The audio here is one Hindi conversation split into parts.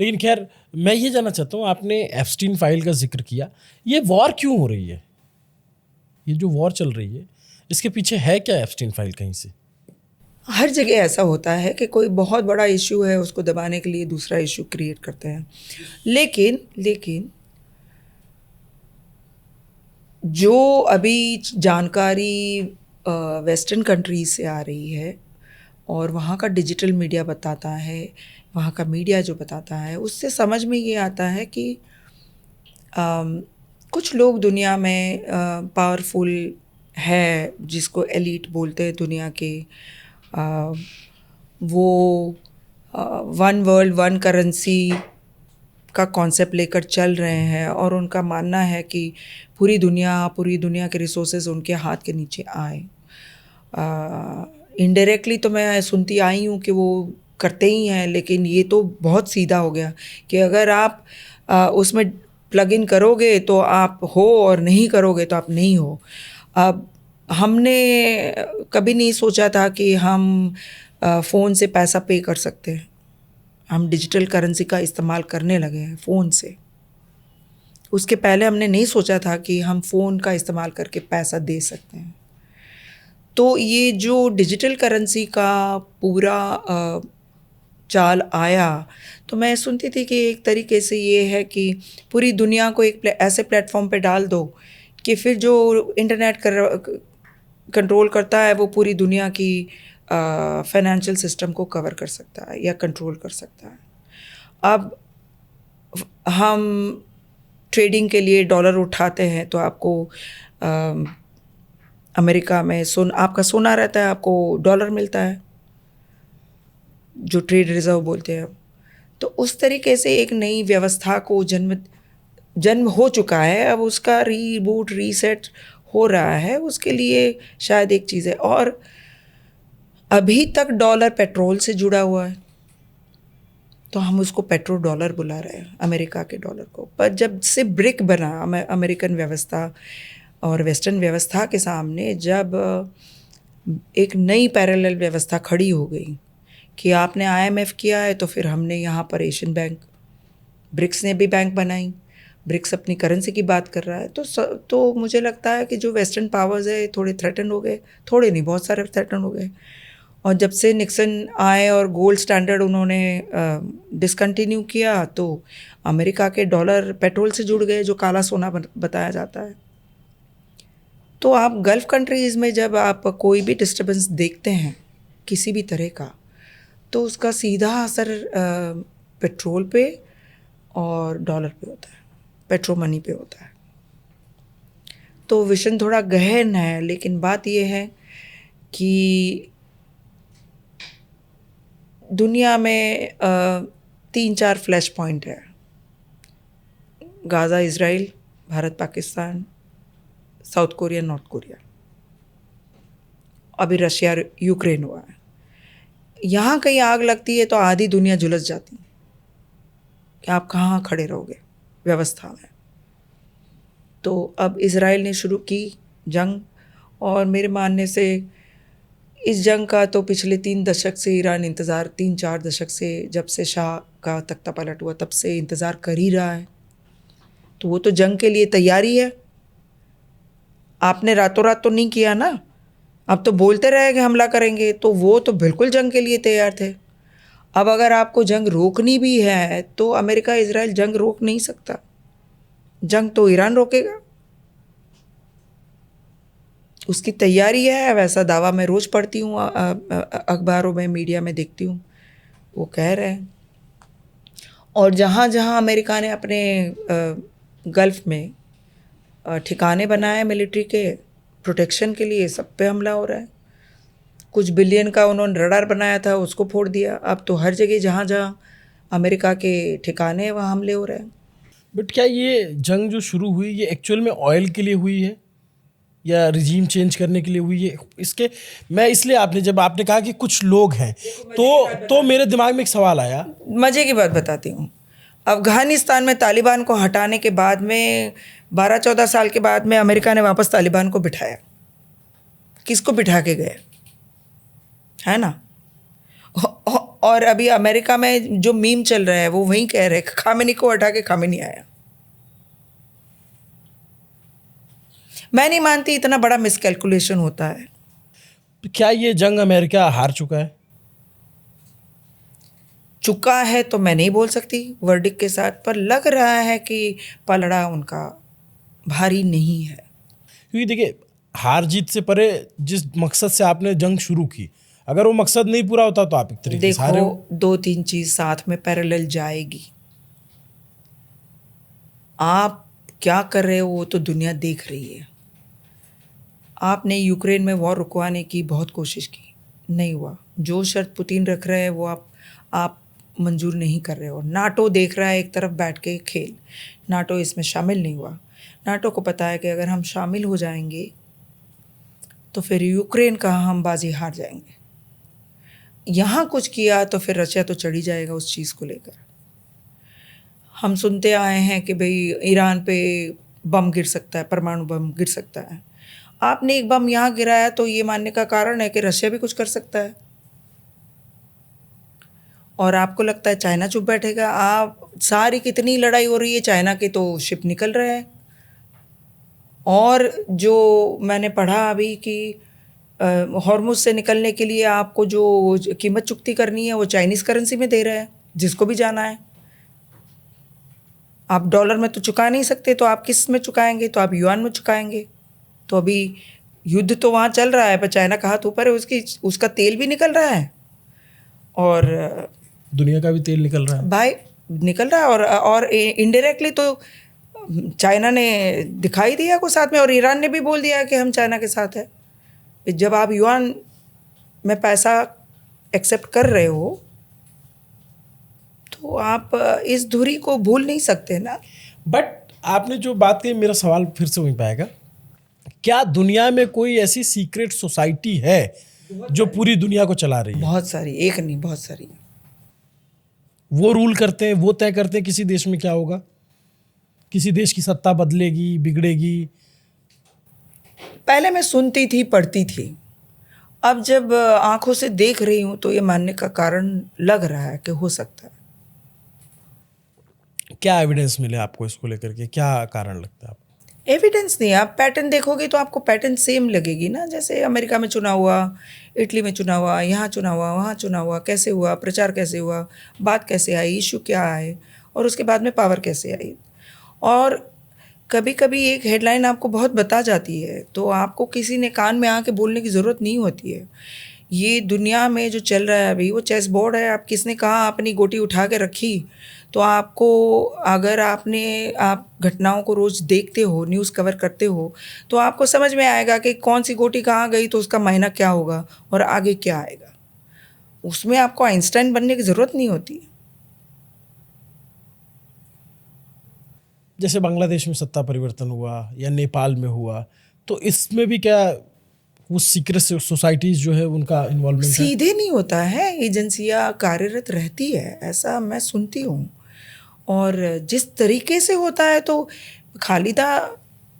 लेकिन खैर मैं ये जानना चाहता हूँ, आपने एप्स्टीन फाइल का जिक्र किया, ये वॉर क्यों हो रही है? ये जो वॉर चल रही है इसके पीछे है क्या एप्स्टीन फाइल कहीं से? हर जगह ऐसा होता है कि कोई बहुत बड़ा इशू है, उसको दबाने के लिए दूसरा इशू क्रिएट करते हैं। लेकिन जो अभी जानकारी वेस्टर्न कंट्रीज से आ रही है और वहाँ का डिजिटल मीडिया बताता है, वहाँ का मीडिया जो बताता है, उससे समझ में ये आता है कि कुछ लोग दुनिया में पावरफुल है, जिसको एलीट बोलते हैं दुनिया के, वो वन वर्ल्ड वन करेंसी का कॉन्सेप्ट लेकर चल रहे हैं और उनका मानना है कि पूरी दुनिया के रिसोर्सेज उनके हाथ के नीचे आए। इनडायरेक्टली तो मैं सुनती आई हूँ कि वो करते ही हैं, लेकिन ये तो बहुत सीधा हो गया कि अगर आप उसमें प्लग इन करोगे तो आप हो और नहीं करोगे तो आप नहीं हो। अब हमने कभी नहीं सोचा था कि हम फ़ोन से पैसा पे कर सकते हैं। हम डिजिटल करेंसी का इस्तेमाल करने लगे हैं फ़ोन से। उसके पहले हमने नहीं सोचा था कि हम फ़ोन का इस्तेमाल करके पैसा दे सकते हैं। तो ये जो डिजिटल करेंसी का पूरा चाल आया, तो मैं सुनती थी कि एक तरीके से ये है कि पूरी दुनिया को एक ऐसे प्लेटफॉर्म पे डाल दो कि फिर जो इंटरनेट कंट्रोल करता है वो पूरी दुनिया की फाइनेंशियल सिस्टम को कवर कर सकता है या कंट्रोल कर सकता है। अब हम ट्रेडिंग के लिए डॉलर उठाते हैं तो आपको अमेरिका में आपका सोना रहता है, आपको डॉलर मिलता है, जो ट्रेड रिजर्व बोलते हैं। तो उस तरीके से एक नई व्यवस्था को जन्म हो चुका है। अब उसका रीबूट रीसेट हो रहा है, उसके लिए शायद एक चीज़ है। और अभी तक डॉलर पेट्रोल से जुड़ा हुआ है, तो हम उसको पेट्रो डॉलर बुला रहे हैं, अमेरिका के डॉलर को। पर जब से ब्रिक बना अमेरिकन व्यवस्था और वेस्टर्न व्यवस्था के सामने, जब एक नई पैरेलल व्यवस्था खड़ी हो गई कि आपने IMF किया है तो फिर हमने यहाँ पर एशियन बैंक, ब्रिक्स ने भी बैंक बनाई, ब्रिक्स अपनी करेंसी की बात कर रहा है। तो मुझे लगता है कि जो वेस्टर्न पावर्स है थोड़े थ्रेटन हो गए, थोड़े नहीं बहुत सारे थ्रेटन हो गए। और जब से निक्सन आए और गोल्ड स्टैंडर्ड उन्होंने डिसकंटिन्यू किया, तो अमेरिका के डॉलर पेट्रोल से जुड़ गए, जो काला सोना बताया जाता है। तो आप गल्फ़ कंट्रीज़ में जब आप कोई भी डिस्टर्बेंस देखते हैं किसी भी तरह का, तो उसका सीधा असर पेट्रोल पे और डॉलर पे होता है, पेट्रो मनी पे होता है। तो विजन थोड़ा गहन है, लेकिन बात यह है कि दुनिया में 3-4 फ्लैश पॉइंट है। Gaza Israel, Bharat Pakistan, south Korea north Korea, अभी रशिया यूक्रेन हुआ है। यहाँ कहीं आग लगती है तो आधी दुनिया झुलस जाती है कि आप कहाँ खड़े रहोगे व्यवस्था में। तो अब इज़राइल ने शुरू की जंग, और मेरे मानने से इस जंग का तो पिछले 3 दशक से ईरान इंतज़ार, 3-4 दशक से, जब से शाह का तख्ता पलट हुआ तब से इंतज़ार कर ही रहा है। तो वो तो जंग के लिए तैयारी है। आपने रातों रात तो नहीं किया ना, अब तो बोलते रहे कि हमला करेंगे, तो वो तो बिल्कुल जंग के लिए तैयार थे। अब अगर आपको जंग रोकनी भी है तो अमेरिका इज़राइल जंग रोक नहीं सकता, जंग तो ईरान रोकेगा। उसकी तैयारी है, वैसा दावा मैं रोज़ पढ़ती हूँ, अखबारों में, मीडिया में देखती हूँ, वो कह रहे हैं। और जहाँ जहाँ अमेरिका ने अपने गल्फ़ में ठिकाने बनाए मिलिट्री के प्रोटेक्शन के लिए, सब पे हमला हो रहा है। कुछ बिलियन का उन्होंने रडार बनाया था, उसको फोड़ दिया। अब तो हर जगह जहाँ जहाँ अमेरिका के ठिकाने हैं वहाँ हमले हो रहे हैं। बट क्या ये जंग जो शुरू हुई ये एक्चुअल में ऑयल के लिए हुई है या रिजीम चेंज करने के लिए हुई है? इसके मैं इसलिए जब आपने कहा कि कुछ लोग हैं, तो मेरे दिमाग में एक सवाल आया। मज़े की बात बताती हूँ। अफ़गानिस्तान में तालिबान को हटाने के बाद में 12-14 साल के बाद में अमेरिका ने वापस तालिबान को बिठाया। किसको बिठा के गए, है ना? और अभी अमेरिका में जो मीम चल रहा है वो वहीं कह रहे हैं खामेनी को हटा के खामेनी आया। मैं नहीं मानती इतना बड़ा मिसकैलकुलेशन होता है। क्या ये जंग अमेरिका हार चुका है? चुका है तो मैं नहीं बोल सकती वर्डिक्ट के साथ, पर लग रहा है कि पलड़ा उनका भारी नहीं है। क्योंकि देखिए, हार जीत से परे जिस मकसद से आपने जंग शुरू की, अगर वो मकसद नहीं पूरा होता तो आप एक तरीके से हारे हो। देखो, 2-3 चीज साथ में पैरेलल जाएगी। आप क्या कर रहे हो वो तो दुनिया देख रही है। आपने यूक्रेन में वॉर रुकवाने की बहुत कोशिश की, नहीं हुआ। जो शर्त पुतिन रख रहे हैं वो आप मंजूर नहीं कर रहे हो। नाटो देख रहा है एक तरफ बैठ के खेल, नाटो इसमें शामिल नहीं हुआ। नाटो को पता है कि अगर हम शामिल हो जाएंगे तो फिर यूक्रेन का हम बाजी हार जाएंगे। यहाँ कुछ किया तो फिर रशिया तो चढ़ी जाएगा उस चीज़ को लेकर। हम सुनते आए हैं कि भाई ईरान पे बम गिर सकता है, परमाणु बम गिर सकता है। आपने एक बम यहाँ गिराया तो ये मानने का कारण है कि रशिया भी कुछ कर सकता है। और आपको लगता है चाइना चुप बैठेगा? आप सारी कितनी लड़ाई हो रही है, चाइना के तो शिप निकल रहे हैं। और जो मैंने पढ़ा अभी कि हॉर्मुज से निकलने के लिए आपको जो कीमत चुकती करनी है वो चाइनीज़ करेंसी में दे रहे हैं, जिसको भी जाना है। आप डॉलर में तो चुका नहीं सकते, तो आप किस में चुकाएंगे? तो आप युआन में चुकाएंगे। तो अभी युद्ध तो वहाँ चल रहा है, पर चाइना का हाथ ऊपर है, उसका तेल भी निकल रहा है और दुनिया का भी तेल निकल रहा है भाई, निकल रहा है। और इनडायरेक्टली तो चाइना ने दिखाई दिया को साथ में, और ईरान ने भी बोल दिया कि हम चाइना के साथ है। जब आप युआन में पैसा एक्सेप्ट कर रहे हो तो आप इस धुरी को भूल नहीं सकते ना। बट आपने जो बात कही, मेरा सवाल फिर से वहीं पे आएगा, क्या दुनिया में कोई ऐसी सीक्रेट सोसाइटी है जो पूरी दुनिया को चला रही है? बहुत सारी, एक नहीं बहुत सारी। वो रूल करते हैं, वो तय करते हैं किसी देश में क्या होगा, किसी देश की सत्ता बदलेगी, बिगड़ेगी। पहले मैं सुनती थी, पढ़ती थी, अब जब आंखों से देख रही हूँ तो ये मानने का कारण लग रहा है कि हो सकता है। क्या एविडेंस मिले आपको इसको लेकर के, क्या कारण लगता है आपको? एविडेंस नहीं, आप पैटर्न देखोगे तो आपको पैटर्न सेम लगेगी ना। जैसे अमेरिका में चुनाव हुआ, इटली में चुनाव हुआ, यहाँ चुनाव हुआ, वहाँ चुनाव हुआ, कैसे हुआ, प्रचार कैसे हुआ, बात कैसे आई, इशू क्या आए, और उसके बाद में पावर कैसे आई। और कभी कभी एक हेडलाइन आपको बहुत बता जाती है, तो आपको किसी ने कान में आके बोलने की ज़रूरत नहीं होती है। ये दुनिया में जो चल रहा है अभी वो चेस बोर्ड है। आप किसने कहा अपनी गोटी उठा के रखी, तो आपको, अगर आप घटनाओं को रोज़ देखते हो, न्यूज़ कवर करते हो, तो आपको समझ में आएगा कि कौन सी गोटी कहाँ गई तो उसका मायना क्या होगा और आगे क्या आएगा। उसमें आपको आइंस्टाइन बनने की ज़रूरत नहीं होती। जैसे बांग्लादेश में सत्ता परिवर्तन हुआ या नेपाल में हुआ, तो इसमें भी क्या वो सीक्रेट सोसाइटीज जो है उनका इन्वॉल्वमेंट है? सीधे नहीं होता है, एजेंसियाँ कार्यरत रहती है, ऐसा मैं सुनती हूँ। और जिस तरीके से होता है तो खालिदा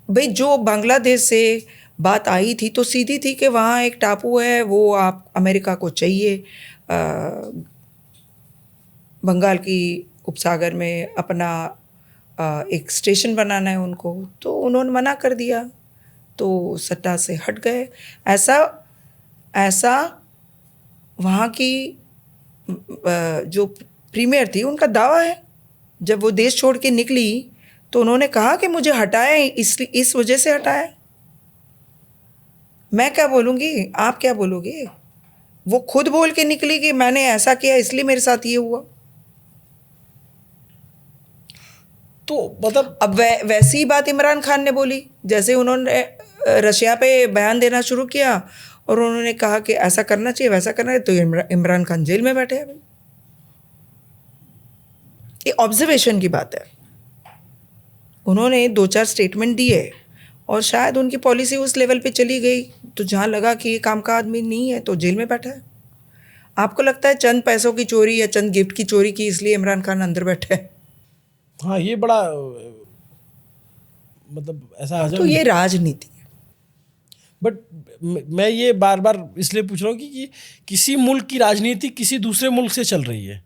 भाई, जो बांग्लादेश से बात आई थी तो सीधी थी कि वहाँ एक टापू है, वो आप अमेरिका को चाहिए, बंगाल की उपसागर में अपना एक स्टेशन बनाना है उनको, तो उन्होंने मना कर दिया, तो सत्ता से हट गए। ऐसा वहाँ की जो प्रीमियर थी उनका दावा है। जब वो देश छोड़ के निकली तो उन्होंने कहा कि मुझे हटाया इस वजह से हटाया। मैं क्या बोलूँगी, आप क्या बोलोगे? वो खुद बोल के निकली कि मैंने ऐसा किया इसलिए मेरे साथ ये हुआ। तो मतलब अब वैसी ही बात इमरान खान ने बोली, जैसे उन्होंने रशिया पे बयान देना शुरू किया और उन्होंने कहा कि ऐसा करना चाहिए, वैसा करना चाहिए, तो इमरान खान जेल में बैठे हैं। भाई, ये ऑब्जर्वेशन की बात है। उन्होंने 2-4 स्टेटमेंट दिए और शायद उनकी पॉलिसी उस लेवल पे चली गई, तो जहाँ लगा कि ये काम का आदमी नहीं है तो जेल में बैठा है। आपको लगता है चंद पैसों की चोरी या चंद गिफ्ट की चोरी की इसलिए इमरान खान अंदर बैठा है? हाँ, ये बड़ा मतलब ऐसा तो ये राजनीति है। बट मैं ये बार बार इसलिए पूछ रहा हूँ कि किसी मुल्क की राजनीति किसी दूसरे मुल्क से चल रही है।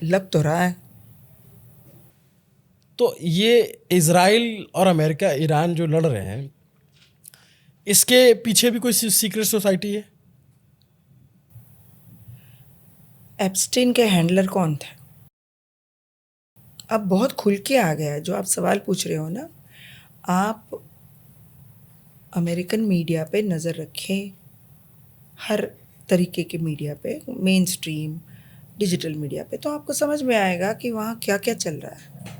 लग तो रहा है। तो ये इजराइल और अमेरिका ईरान जो लड़ रहे हैं, इसके पीछे भी कोई सीक्रेट सोसाइटी है? एप्स्टीन के हैंडलर कौन थे? अब बहुत खुल के आ गया है जो आप सवाल पूछ रहे हो ना। आप अमेरिकन मीडिया पे नज़र रखें, हर तरीके के मीडिया पे, मेन स्ट्रीम डिजिटल मीडिया पे, तो आपको समझ में आएगा कि वहाँ क्या क्या चल रहा है,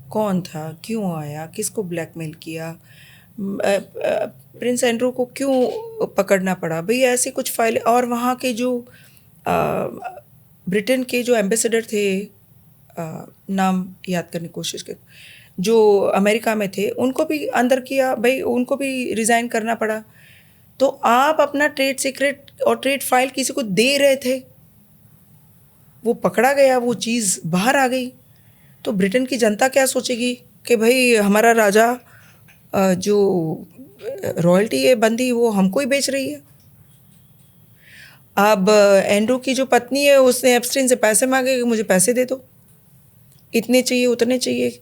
कौन था, क्यों आया, किसको ब्लैकमेल किया, प्रिंस एंड्रू को क्यों पकड़ना पड़ा, भाई ऐसी कुछ फाइल। और वहाँ के जो ब्रिटेन के जो एम्बेसडर थे, नाम याद करने की कोशिश कर, जो अमेरिका में थे, उनको भी अंदर किया, भाई उनको भी रिज़ाइन करना पड़ा। तो आप अपना ट्रेड सीक्रेट और ट्रेड फाइल किसी को दे रहे थे, वो पकड़ा गया, वो चीज़ बाहर आ गई, तो ब्रिटेन की जनता क्या सोचेगी कि भाई हमारा राजा जो रॉयल्टी है बंदी वो हमको ही बेच रही है। अब एंड्रू की जो पत्नी है उसने एप्स्टीन से पैसे मांगे कि मुझे पैसे दे दो, इतने चाहिए उतने चाहिए।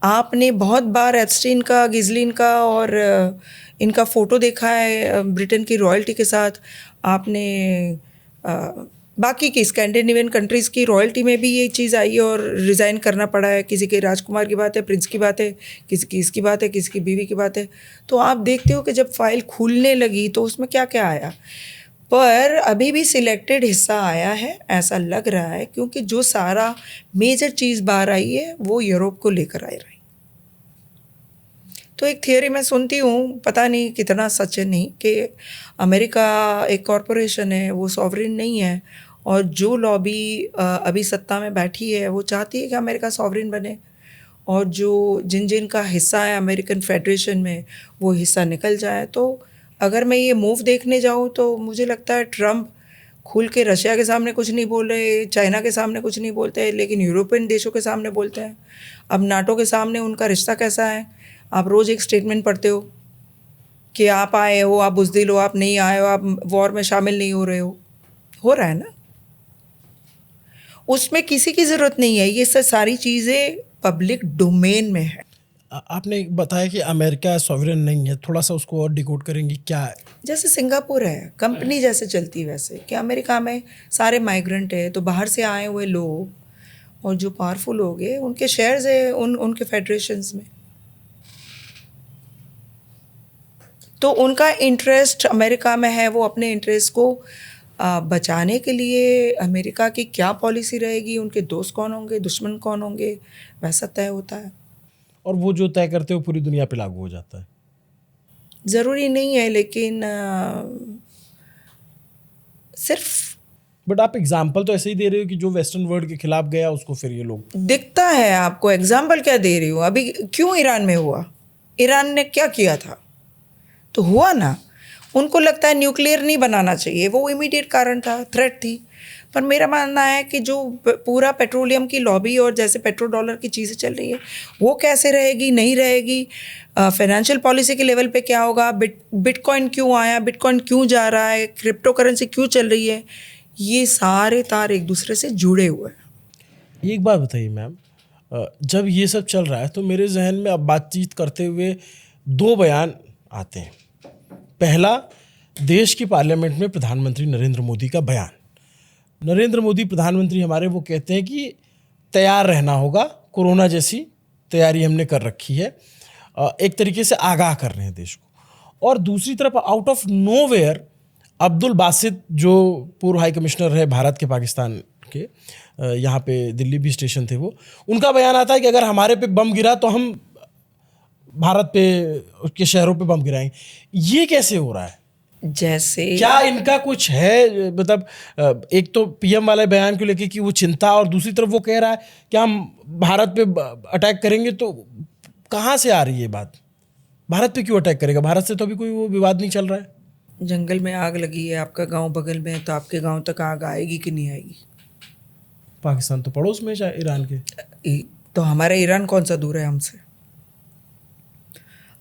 आपने बहुत बार एप्स्टीन का, गिज़लिन का और इनका फ़ोटो देखा है ब्रिटेन की रॉयल्टी के साथ। आपने बाकी की स्कैंडिनेवियन कंट्रीज़ की रॉयल्टी में भी ये चीज़ आई है और रिज़ाइन करना पड़ा है। किसी के राजकुमार की बात है, प्रिंस की बात है, किसी की इसकी बात है, किसी की बीवी की बात है। तो आप देखते हो कि जब फाइल खुलने लगी तो उसमें क्या क्या आया, पर अभी भी सिलेक्टेड हिस्सा आया है ऐसा लग रहा है, क्योंकि जो सारा मेजर चीज़ बाहर आई है वो यूरोप को लेकर आ रही। तो एक थियोरी मैं सुनती हूँ, पता नहीं कितना सच है नहीं, कि अमेरिका एक कॉरपोरेशन है, वो सॉवरेन नहीं है, और जो लॉबी अभी सत्ता में बैठी है वो चाहती है कि अमेरिका सॉवरेन बने, और जो जिन जिन का हिस्सा है अमेरिकन फेडरेशन में वो हिस्सा निकल जाए। तो अगर मैं ये मूव देखने जाऊँ तो मुझे लगता है ट्रम्प खुल के रशिया के सामने कुछ नहीं बोल रहे, चाइना के सामने कुछ नहीं बोलते, लेकिन यूरोपियन देशों के सामने बोलते हैं। अब नाटो के सामने उनका रिश्ता कैसा है, आप रोज़ एक स्टेटमेंट पढ़ते हो कि आप आए हो, आप बुज़दिल हो, आप नहीं आए हो, आप वॉर में शामिल नहीं हो रहा है ना। उसमें किसी की ज़रूरत नहीं है, ये सारी चीज़ें पब्लिक डोमेन में है। आपने बताया कि अमेरिका सॉवरेन नहीं है, थोड़ा सा उसको और डिकोड करेंगे क्या है? जैसे सिंगापुर है, कंपनी जैसे चलती है वैसे, कि अमेरिका में सारे माइग्रेंट है, तो बाहर से आए हुए लोग और जो पावरफुल लोग हैं उनके शेयर्स है उनके फेडरेशंस में, तो उनका इंटरेस्ट अमेरिका में है। वो अपने इंटरेस्ट को बचाने के लिए अमेरिका की क्या पॉलिसी रहेगी, उनके दोस्त कौन होंगे, दुश्मन कौन होंगे, वैसा तय होता है। और वो जो तय करते हो पूरी दुनिया पे लागू हो जाता है? ज़रूरी नहीं है, लेकिन सिर्फ बट आप एग्जाम्पल तो ऐसे ही दे रहे हो कि जो वेस्टर्न वर्ल्ड के खिलाफ गया उसको फिर ये लोग। दिखता है आपको। एग्जाम्पल क्या दे रही हूँ, अभी क्यों ईरान में हुआ, ईरान ने क्या किया था, तो हुआ ना। उनको लगता है न्यूक्लियर नहीं बनाना चाहिए, वो इमीडिएट कारण था, थ्रेट थी। पर मेरा मानना है कि जो पूरा पेट्रोलियम की लॉबी और जैसे पेट्रो डॉलर की चीज़ें चल रही है वो कैसे रहेगी, नहीं रहेगी, फाइनेंशियल पॉलिसी के लेवल पे क्या होगा, बिटकॉइन क्यों आया, बिटकॉइन क्यों जा रहा है, क्रिप्टो करेंसी क्यों चल रही है, ये सारे तार एक दूसरे से जुड़े हुए हैं। एक बात बताइए मैम, जब ये सब चल रहा है तो मेरे जहन में अब बातचीत करते हुए दो बयान आते हैं। पहला, देश की पार्लियामेंट में प्रधानमंत्री नरेंद्र मोदी का बयान। नरेंद्र मोदी प्रधानमंत्री हमारे वो कहते हैं कि तैयार रहना होगा, कोरोना जैसी तैयारी हमने कर रखी है, एक तरीके से आगाह कर रहे हैं देश को। और दूसरी तरफ out of nowhere Abdul Basit जो पूर्व हाई कमिश्नर है भारत के पाकिस्तान के, यहाँ पे दिल्ली भी स्टेशन थे वो, उनका बयान आता है कि अगर हमारे पे बम गिरा तो हम भारत पे उसके शहरों पे बम गिराएंगे। ये कैसे हो रहा है? जैसे क्या इनका कुछ है, मतलब एक तो पीएम वाले बयान को लेके कि वो चिंता, और दूसरी तरफ वो कह रहा है कि हम भारत पे अटैक करेंगे, तो कहाँ से आ रही है बात? भारत पे क्यों अटैक करेगा? भारत से तो अभी कोई वो विवाद नहीं चल रहा है। जंगल में आग लगी है, आपका गांव बगल में है, तो आपके गांव तक आग आएगी कि नहीं आएगी? पाकिस्तान तो पड़ोस में है ईरान के। तो हमारा ईरान कौन सा दूर है हमसे?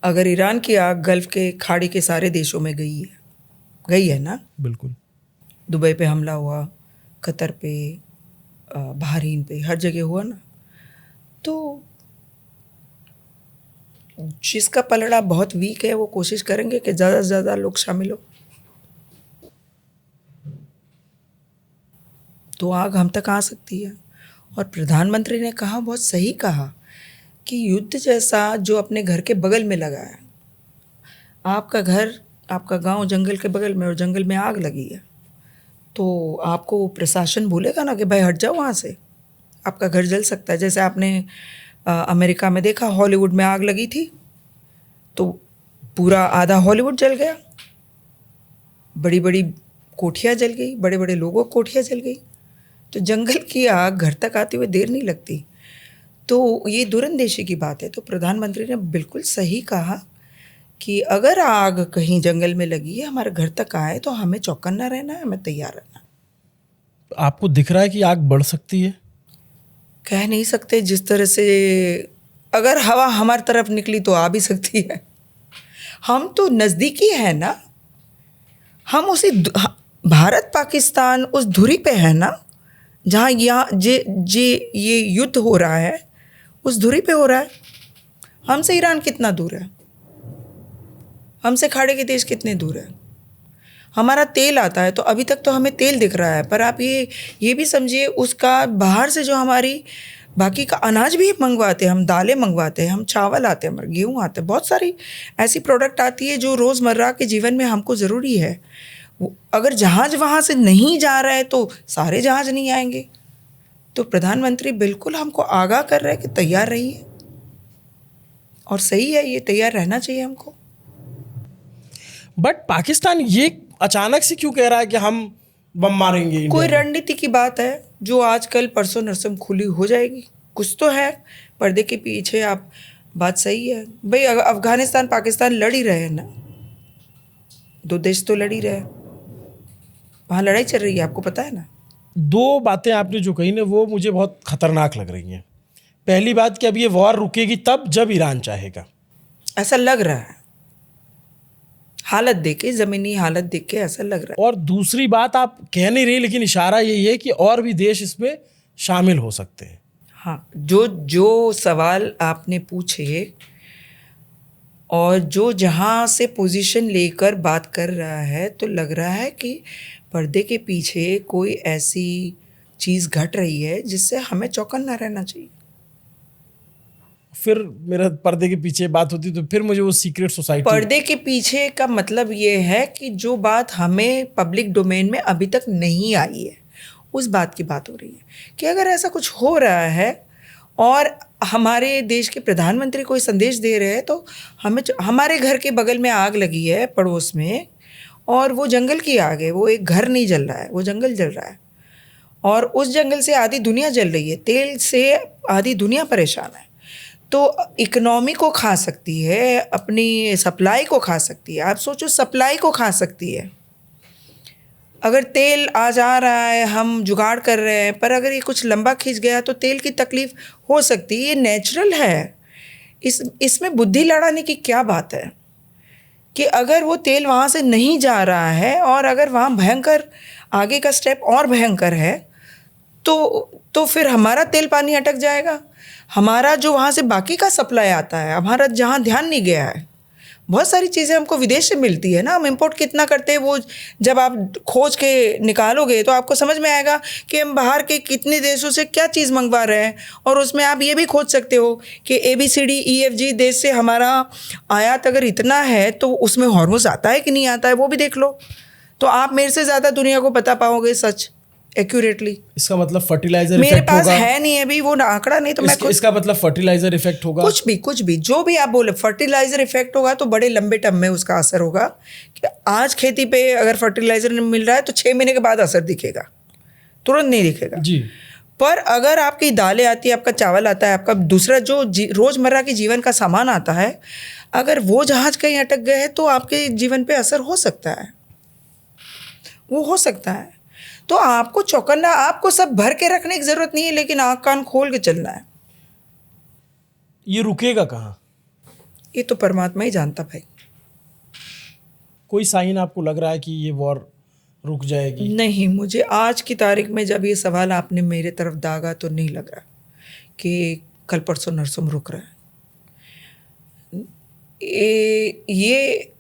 अगर ईरान की आग गल्फ के खाड़ी के सारे देशों में गई है ना, बिल्कुल। दुबई पे हमला हुआ, कतर पे, बहरीन पे, हर जगह हुआ ना, तो जिसका पलड़ा बहुत वीक है वो कोशिश करेंगे कि ज़्यादा से ज़्यादा लोग शामिल हो, तो आग हम तक आ सकती है। और प्रधानमंत्री ने कहा, बहुत सही कहा, कि युद्ध जैसा जो अपने घर के बगल में लगा है, आपका घर, आपका गांव जंगल के बगल में, और जंगल में आग लगी है, तो आपको प्रशासन बोलेगा ना कि भाई हट जाओ वहाँ से, आपका घर जल सकता है। जैसे आपने अमेरिका में देखा, हॉलीवुड में आग लगी थी तो पूरा आधा हॉलीवुड जल गया, बड़ी बड़ी कोठियाँ जल गई, बड़े बड़े लोगों की कोठियाँ जल गई। तो जंगल की आग घर तक आते हुए देर नहीं लगती। तो ये दूरंदेशी की बात है। तो प्रधानमंत्री ने बिल्कुल सही कहा कि अगर आग कहीं जंगल में लगी है, हमारे घर तक आए, तो हमें चौकन्ना रहना है, हमें तैयार रहना है। आपको दिख रहा है कि आग बढ़ सकती है? कह नहीं सकते, जिस तरह से अगर हवा हमारी तरफ निकली तो आ भी सकती है। हम तो नज़दीकी है ना, हम उसी भारत पाकिस्तान उस धुरी पे है ना, जहाँ यहाँ ये युद्ध हो रहा है, उस धुरी पे हो रहा है। हमसे ईरान कितना दूर है? हमसे खाड़ी के देश कितने दूर है? हमारा तेल आता है तो अभी तक तो हमें तेल दिख रहा है, पर आप ये भी समझिए, उसका बाहर से जो हमारी बाकी का अनाज भी मंगवाते हैं, हम दालें मंगवाते हैं, हम चावल आते हैं, हमारे गेहूँ आते हैं, बहुत सारी ऐसी प्रोडक्ट आती है जो रोज़मर्रा के जीवन में हमको ज़रूरी है। अगर जहाज़ वहाँ से नहीं जा रहा है तो सारे जहाज़ नहीं आएंगे। तो प्रधानमंत्री बिल्कुल हमको आगाह कर रहे हैं कि तैयार रहिए, और सही है, ये तैयार रहना चाहिए हमको। बट पाकिस्तान ये अचानक से क्यों कह रहा है कि हम बम मारेंगे इंडिया कोई में? रणनीति की बात है जो आजकल परसों नरसों खुली हो जाएगी। कुछ तो है पर्दे के पीछे। आप बात सही है भाई, अफगानिस्तान पाकिस्तान लड़ ही रहे हैं ना, दो देश तो लड़ ही रहे हैं, वहाँ लड़ाई चल रही है, आपको पता है ना। दो बातें आपने जो कही ना, वो मुझे बहुत खतरनाक लग रही हैं। पहली बात कि अब ये वॉर रुकेगी तब जब ईरान चाहेगा, ऐसा लग रहा है, हालत देख के, ज़मीनी हालत देख के ऐसा लग रहा है। और दूसरी बात आप कह नहीं रही, लेकिन इशारा यही है कि और भी देश इसमें शामिल हो सकते हैं। हाँ, जो सवाल आपने पूछे और जो जहाँ से पोजीशन लेकर बात कर रहा है, तो लग रहा है कि पर्दे के पीछे कोई ऐसी चीज़ घट रही है जिससे हमें चौकन्ना रहना चाहिए। फिर मेरा पर्दे के पीछे बात होती तो फिर मुझे वो सीक्रेट सोसाइटी, पर्दे के पीछे का मतलब ये है कि जो बात हमें पब्लिक डोमेन में अभी तक नहीं आई है, उस बात की बात हो रही है कि अगर ऐसा कुछ हो रहा है और हमारे देश के प्रधानमंत्री कोई संदेश दे रहे हैं, तो हमें, हमारे घर के बगल में आग लगी है पड़ोस में, और वो जंगल की आग है, वो एक घर नहीं जल रहा है, वो जंगल जल रहा है, और उस जंगल से आधी दुनिया जल रही है, तेल से आधी दुनिया परेशान है। तो इकोनॉमी को खा सकती है, अपनी सप्लाई को खा सकती है। आप सोचो, सप्लाई को खा सकती है। अगर तेल आ जा रहा है, हम जुगाड़ कर रहे हैं, पर अगर ये कुछ लंबा खींच गया तो तेल की तकलीफ हो सकती है। ये नेचुरल है, इसमें बुद्धि लड़ाने की क्या बात है कि अगर वो तेल वहाँ से नहीं जा रहा है और अगर वहाँ भयंकर आगे का स्टेप और भयंकर है, तो फिर हमारा तेल पानी अटक जाएगा। हमारा जो वहाँ से बाकी का सप्लाई आता है, हमारा जहाँ ध्यान नहीं गया है, बहुत सारी चीज़ें हमको विदेश से मिलती है ना, हम इंपोर्ट कितना करते हैं, वो जब आप खोज के निकालोगे तो आपको समझ में आएगा कि हम बाहर के कितने देशों से क्या चीज़ मंगवा रहे हैं। और उसमें आप ये भी खोज सकते हो कि ABCDEFG देश से हमारा आयात अगर इतना है तो उसमें हॉर्मोज आता है कि नहीं आता है, वो भी देख लो। तो आप मेरे से ज़्यादा दुनिया को बता पाओगे सच एक्यूरेटली। इसका मतलब फर्टिलाइजर मेरे इफेक्ट पास होगा। है नहीं अभी वो आंकड़ा, नहीं तो मैं इसका मतलब फर्टिलाइजर इफेक्ट होगा। कुछ भी जो भी आप बोले, फर्टिलाइजर इफेक्ट होगा तो बड़े लंबे टर्म में उसका असर होगा कि आज खेती पे अगर फर्टिलाइजर नहीं मिल रहा है तो 6 महीने के बाद असर दिखेगा, तुरंत नहीं दिखेगा जी। पर अगर आपकी दालें आती है, आपका चावल आता है, आपका दूसरा जो रोज़मर्रा के जीवन का सामान आता है, अगर वो जहाज कहीं अटक गए हैं तो आपके जीवन पे असर हो सकता है, वो हो सकता है। तो आपको चौकन्ना, आपको सब भर के रखने की ज़रूरत नहीं है, लेकिन आँख कान खोल के चलना है। ये रुकेगा कहाँ? ये तो परमात्मा ही जानता भाई। कोई साइन आपको लग रहा है कि ये वॉर रुक जाएगी? नहीं, मुझे आज की तारीख में जब ये सवाल आपने मेरे तरफ दागा तो नहीं लग रहा कि कल परसों नरसों में रुक रहा है। ये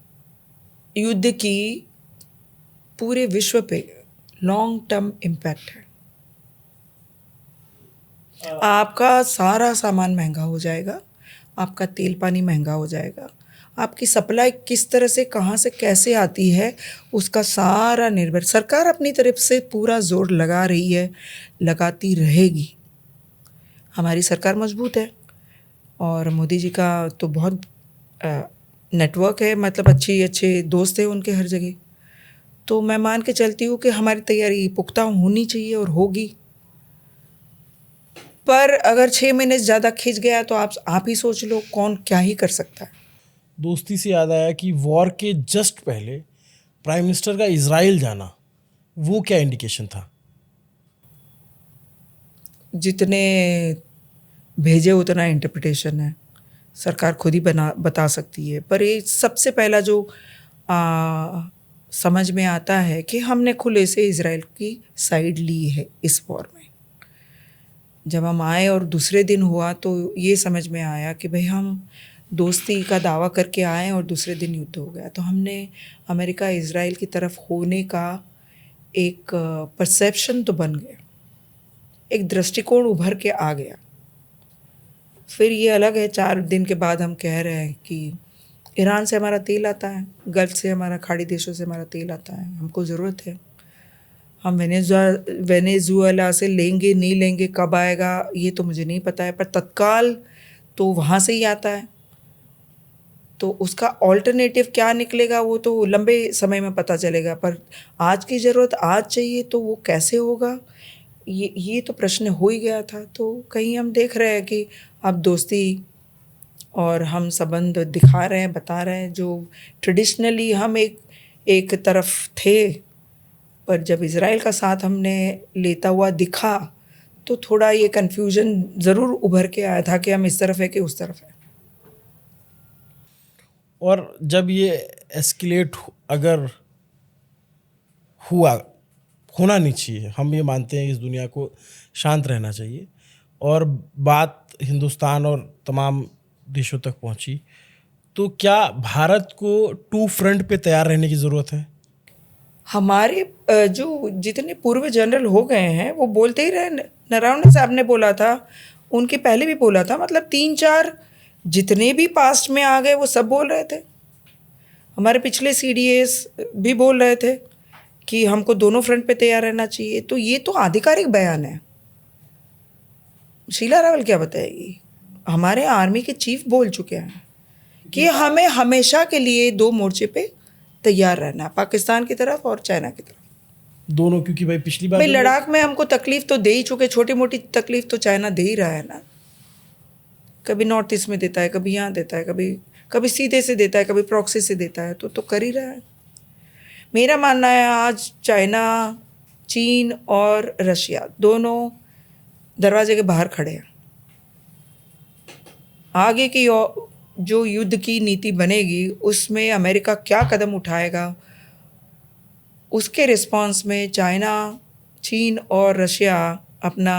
युद्ध की पूरे विश्व पे लॉन्ग टर्म इम्पैक्ट है। आपका सारा सामान महंगा हो जाएगा, आपका तेल पानी महंगा हो जाएगा, आपकी सप्लाई किस तरह से कहाँ से कैसे आती है उसका सारा निर्भर। सरकार अपनी तरफ से पूरा जोर लगा रही है, लगाती रहेगी। हमारी सरकार मजबूत है और मोदी जी का तो बहुत नेटवर्क है, मतलब अच्छे दोस्त हैं उनके हर जगह। तो मैं मान के चलती हूँ कि हमारी तैयारी पुख्ता होनी चाहिए और होगी। पर अगर 6 महीने ज़्यादा खिंच गया तो आप ही सोच लो कौन क्या ही कर सकता है। दोस्ती से याद आया कि वॉर के जस्ट पहले प्राइम मिनिस्टर का इजराइल जाना, वो क्या इंडिकेशन था? जितने भेजे उतना इंटरप्रिटेशन है, सरकार खुद ही बता सकती है। पर ये सबसे पहला जो समझ में आता है कि हमने खुले से इजराइल की साइड ली है इस वॉर में। जब हम आए और दूसरे दिन हुआ तो ये समझ में आया कि भाई हम दोस्ती का दावा करके आए और दूसरे दिन युद्ध हो गया। तो हमने अमेरिका इजराइल की तरफ होने का एक परसेप्शन तो बन गया, एक दृष्टिकोण उभर के आ गया। फिर ये अलग है 4 दिन के बाद हम कह रहे हैं कि ईरान से हमारा तेल आता है, गल्फ से हमारा, खाड़ी देशों से हमारा तेल आता है, हमको ज़रूरत है। हम वेनेजुएला से लेंगे नहीं लेंगे, कब आएगा ये तो मुझे नहीं पता है, पर तत्काल तो वहाँ से ही आता है। तो उसका ऑल्टरनेटिव क्या निकलेगा वो तो लंबे समय में पता चलेगा, पर आज की ज़रूरत आज चाहिए तो वो कैसे होगा, ये तो प्रश्न हो ही गया था। तो कहीं हम देख रहे हैं कि अब दोस्ती और हम संबंध दिखा रहे हैं, बता रहे हैं। जो ट्रेडिशनली हम एक तरफ थे, पर जब इज़राइल का साथ हमने लेता हुआ दिखा तो थोड़ा ये कन्फ्यूजन ज़रूर उभर के आया था कि हम इस तरफ है कि उस तरफ है। और जब ये एस्केलेट अगर होना नहीं चाहिए, हम ये मानते हैं इस दुनिया को शांत रहना चाहिए, और बात हिंदुस्तान और तमाम देशों तक पहुंची, तो क्या भारत को 2 फ्रंट पे तैयार रहने की ज़रूरत है? हमारे जो जितने पूर्व जनरल हो गए हैं वो बोलते ही रहे। नरवणे साहब ने बोला था, उनके पहले भी बोला था, मतलब 3-4 जितने भी पास्ट में आ गए वो सब बोल रहे थे। हमारे पिछले CDAs भी बोल रहे थे कि हमको दोनों फ्रंट पे तैयार रहना चाहिए। तो ये तो आधिकारिक बयान है, शीला रावल क्या बताएगी? हमारे आर्मी के चीफ बोल चुके हैं कि हमें हमेशा के लिए 2 मोर्चे पे तैयार रहना, पाकिस्तान की तरफ और चाइना की तरफ। दोनों, क्योंकि भाई पिछली बार भाई लद्दाख में हमको तकलीफ तो दे ही चुके, छोटी मोटी तकलीफ तो चाइना दे ही रहा है ना। कभी नॉर्थ ईस्ट में देता है, कभी यहाँ देता है, कभी सीधे से देता है, कभी प्रॉक्सी से देता है, तो कर ही रहा है। मेरा मानना है आज चाइना, चीन और रशिया दोनों दरवाजे के बाहर खड़े हैं। आगे की जो युद्ध की नीति बनेगी उसमें अमेरिका क्या कदम उठाएगा, उसके रिस्पांस में चाइना, चीन और रशिया अपना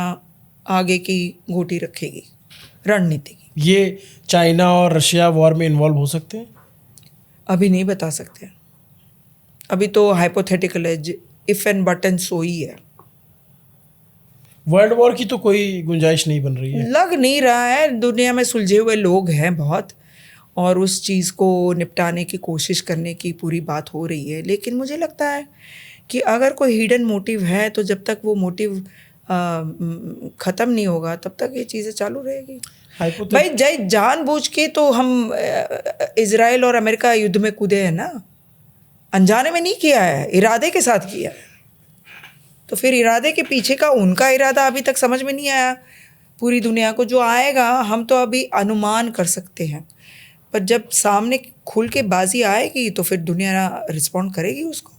आगे की गोटी रखेगी रणनीति की। ये चाइना और रशिया वॉर में इन्वॉल्व हो सकते हैं? अभी नहीं बता सकते, अभी तो हाइपोथेटिकल है, if and but and so ही है। वर्ल्ड वॉर की तो कोई गुंजाइश नहीं बन रही है, लग नहीं रहा है। दुनिया में सुलझे हुए लोग हैं बहुत, और उस चीज़ को निपटाने की कोशिश करने की पूरी बात हो रही है। लेकिन मुझे लगता है कि अगर कोई हिडन मोटिव है तो जब तक वो मोटिव ख़त्म नहीं होगा तब तक ये चीज़ें चालू रहेगी। भाई जानबूझ के तो हम इजराइल और अमेरिका युद्ध में कूदे हैं ना, अनजाने में नहीं किया है, इरादे के साथ किया है। तो फिर इरादे के पीछे का उनका इरादा अभी तक समझ में नहीं आया पूरी दुनिया को। जो आएगा हम तो अभी अनुमान कर सकते हैं, पर जब सामने खुल के बाजी आएगी तो फिर दुनिया रिस्पॉन्ड करेगी उसको।